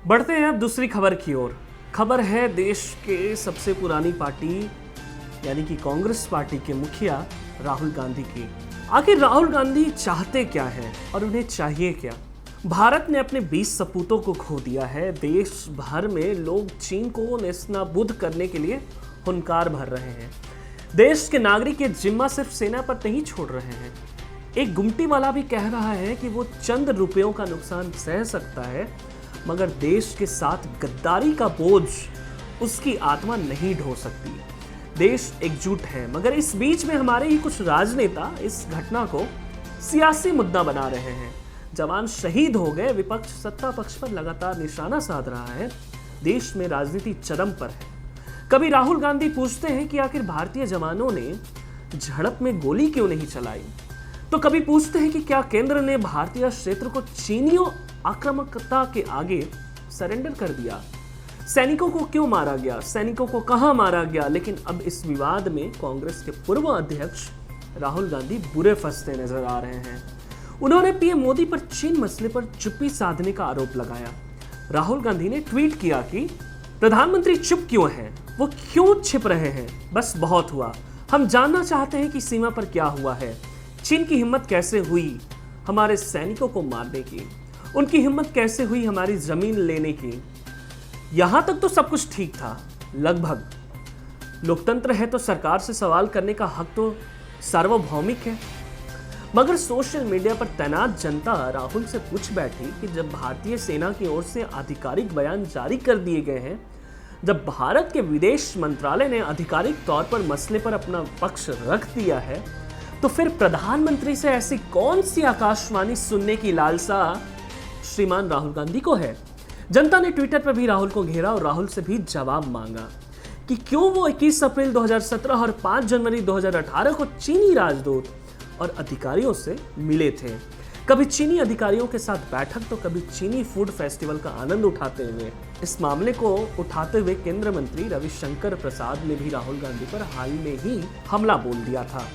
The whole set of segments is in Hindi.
बढ़ते हैं अब दूसरी खबर की ओर। खबर है देश के सबसे पुरानी पार्टी यानी कि कांग्रेस पार्टी के मुखिया राहुल गांधी की। आखिर राहुल गांधी चाहते क्या हैं और उन्हें चाहिए क्या? भारत ने अपने 20 सपूतों को खो दिया है। देश भर में लोग चीन को नेस्तनाबूद करने के लिए हुंकार भर रहे हैं। देश के नागरिक ये जिम्मा सिर्फ सेना पर नहीं छोड़ रहे हैं। एक गुमटी वाला भी कह रहा है कि वो चंद रुपयों का नुकसान सह सकता है, मगर देश के साथ गद्दारी का बोझ उसकी आत्मा नहीं ढो सकती। देश एकजुट है, मगर इस बीच में हमारे ही कुछ राजनेता इस घटना को सियासी मुद्दा बना रहे हैं। जवान शहीद हो गए, विपक्ष सत्ता पक्ष पर लगातार निशाना साध रहा है। देश में राजनीति चरम पर है। कभी राहुल गांधी पूछते हैं कि आखिर भारतीय जवानों ने झड़प में गोली क्यों नहीं चलाई, तो कभी पूछते हैं कि क्या केंद्र ने भारतीय क्षेत्र को चीनियों आक्रामकता के आगे सरेंडर कर दिया। सैनिकों को क्यों मारा गया, सैनिकों को कहां मारा गया। लेकिन अब इस विवाद में कांग्रेस के पूर्व अध्यक्ष राहुल गांधी बुरे फंसते नजर आ रहे हैं। उन्होंने पीएम मोदी पर चीन मसले पर चुप्पी साधने का आरोप लगाया। राहुल गांधी ने ट्वीट किया कि प्रधानमंत्री चुप क्यों हैं, वो क्यों छिप रहे हैं, बस बहुत हुआ। हम जानना चाहते हैं कि सीमा पर क्या हुआ है। चीन की हिम्मत कैसे हुई हमारे सैनिकों को मारने की, उनकी हिम्मत कैसे हुई हमारी जमीन लेने की। यहां तक तो सब कुछ ठीक था, लगभग। लोकतंत्र है तो सरकार से सवाल करने का हक तो सार्वभौमिक है। मगर सोशल मीडिया पर तैनात जनता राहुल से पूछ बैठी कि जब भारतीय सेना की ओर से आधिकारिक बयान जारी कर दिए गए हैं, जब भारत के विदेश मंत्रालय ने आधिकारिक तौर पर मसले पर अपना पक्ष रख दिया है, तो फिर प्रधानमंत्री से ऐसी कौन सी आकाशवाणी सुनने की लालसा श्रीमान राहुल गांधी को है। जनता ने ट्विटर पर भी राहुल को घेरा और राहुल से भी जवाब मांगा कि क्यों वो 21 अप्रैल 2017 और 5 जनवरी 2018 को चीनी राजदूत और अधिकारियों से मिले थे। कभी चीनी अधिकारियों के साथ बैठक तो कभी चीनी फूड फेस्टिवल का आनंद उठाते हुए। इस मामले को उठाते हुए केंद्रीय मंत्री रविशंकर प्रसाद ने भी राहुल गांधी पर हाल में ही हमला बोल दिया था।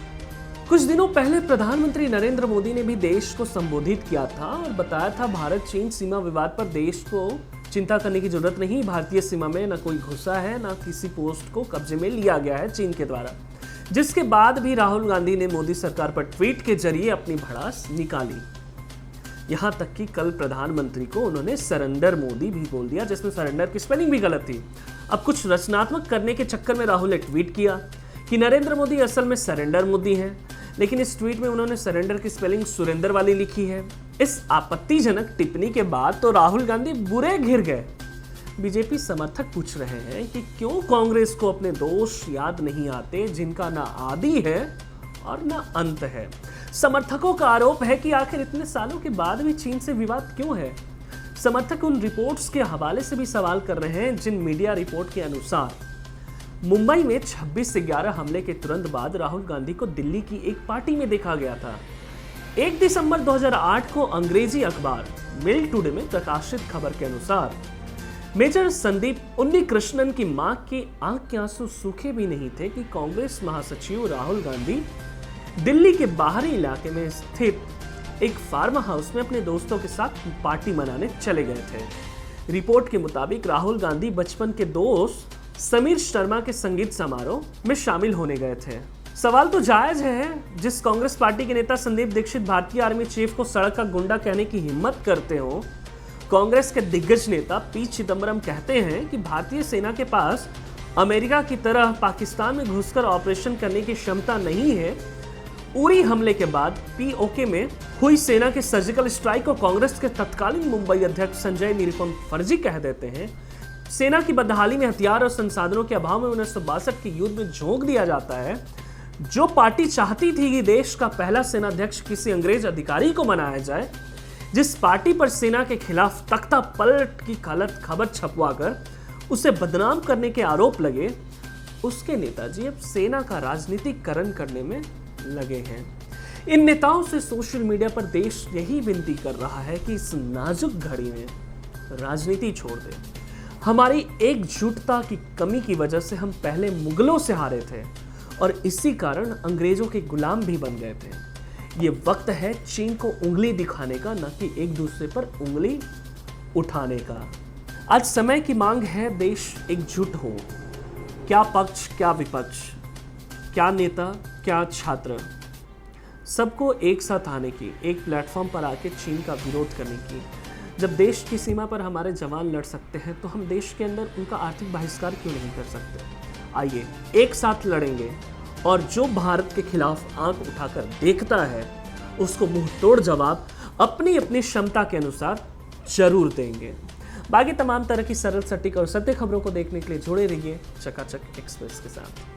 कुछ दिनों पहले प्रधानमंत्री नरेंद्र मोदी ने भी देश को संबोधित किया था और बताया था भारत चीन सीमा विवाद पर देश को चिंता करने की जरूरत नहीं। भारतीय सीमा में न कोई घुसा है, न किसी पोस्ट को कब्जे में लिया गया है चीन के द्वारा। जिसके बाद भी राहुल गांधी ने मोदी सरकार पर ट्वीट के जरिए अपनी भड़ास निकाली। यहां तक कि कल प्रधानमंत्री को उन्होंने सरेंडर मोदी भी बोल दिया, जिसमें सरेंडर की स्पेलिंग भी गलत थी। अब कुछ रचनात्मक करने के चक्कर में राहुल ने ट्वीट किया कि नरेंद्र मोदी असल में सरेंडर मोदी हैं, लेकिन इस ट्वीट में उन्होंने सरेंडर की स्पेलिंग सुरेंदर वाली लिखी है। इस आपत्तिजनक टिप्पणी के बाद तो राहुल गांधी बुरे घिर गए। बीजेपी समर्थक पूछ रहे हैं कि क्यों कांग्रेस को अपने दोष याद नहीं आते जिनका ना आदि है और ना अंत है। समर्थकों का आरोप है कि आखिर इतने सालों के बाद भी चीन से विवाद क्यों है। समर्थक उन रिपोर्ट्स के हवाले से भी सवाल कर रहे हैं जिन मीडिया रिपोर्ट के अनुसार मुंबई में 26/11 हमले के तुरंत बाद राहुल गांधी को दिल्ली की एक पार्टी में देखा गया था। 1 दिसंबर 2008 को अंग्रेजी अखबार मेल टुडे में प्रकाशित खबर के अनुसार मेजर संदीप उन्नीकृष्णन की मां के आंख के आंसू सूखे भी नहीं थे कि कांग्रेस महासचिव राहुल गांधी दिल्ली के बाहरी इलाके में स्थित एक फार्म हाउस में अपने दोस्तों के साथ पार्टी मनाने चले गए थे। रिपोर्ट के मुताबिक राहुल गांधी बचपन के दोस्त समीर शर्मा के संगीत समारोह में शामिल होने गए थे। सवाल तो जायज है, जिस कांग्रेस पार्टी के नेता संदीप दीक्षित भारतीय आर्मी चीफ को सड़क का गुंडा कहने की हिम्मत करते हो। कांग्रेस के दिग्गज नेता पी चिदम्बरम कहते हैं कि भारतीय सेना के पास अमेरिका की तरह पाकिस्तान में घुसकर ऑपरेशन करने की क्षमता नहीं है। उरी हमले के बाद पीओके में हुई सेना के सर्जिकल स्ट्राइक को कांग्रेस के तत्कालीन मुंबई अध्यक्ष संजय निरुपम फर्जी कह देते हैं। सेना की बदहाली में हथियार और संसाधनों के अभाव में 1962 के युद्ध में झोंक दिया जाता है। जो पार्टी चाहती थी कि देश का पहला सेनाध्यक्ष किसी अंग्रेज अधिकारी को बनाया जाए, जिस पार्टी पर सेना के खिलाफ तख्ता पलट की गलत खबर छपवाकर उसे बदनाम करने के आरोप लगे, उसके नेताजी अब सेना का राजनीतिकरण करने में लगे हैं। इन नेताओं से सोशल मीडिया पर देश यही विनती कर रहा है कि इस नाजुक घड़ी में राजनीति छोड़ दें। हमारी एकजुटता की कमी की वजह से हम पहले मुगलों से हारे थे और इसी कारण अंग्रेजों के गुलाम भी बन गए थे। ये वक्त है चीन को उंगली दिखाने का, न कि एक दूसरे पर उंगली उठाने का। आज समय की मांग है देश एकजुट हो। क्या पक्ष क्या विपक्ष, क्या नेता क्या छात्र, सबको एक साथ आने की, एक प्लेटफॉर्म पर आके चीन का विरोध करने की। जब देश की सीमा पर हमारे जवान लड़ सकते हैं तो हम देश के अंदर उनका आर्थिक बहिष्कार क्यों नहीं कर सकते। आइए एक साथ लड़ेंगे और जो भारत के खिलाफ आंख उठाकर देखता है उसको मुंह तोड़ जवाब अपनी अपनी क्षमता के अनुसार जरूर देंगे। बाकी तमाम तरह की सरल, सटीक और सत्य खबरों को देखने के लिए जुड़े रहिए चकाचक एक्सप्रेस के साथ।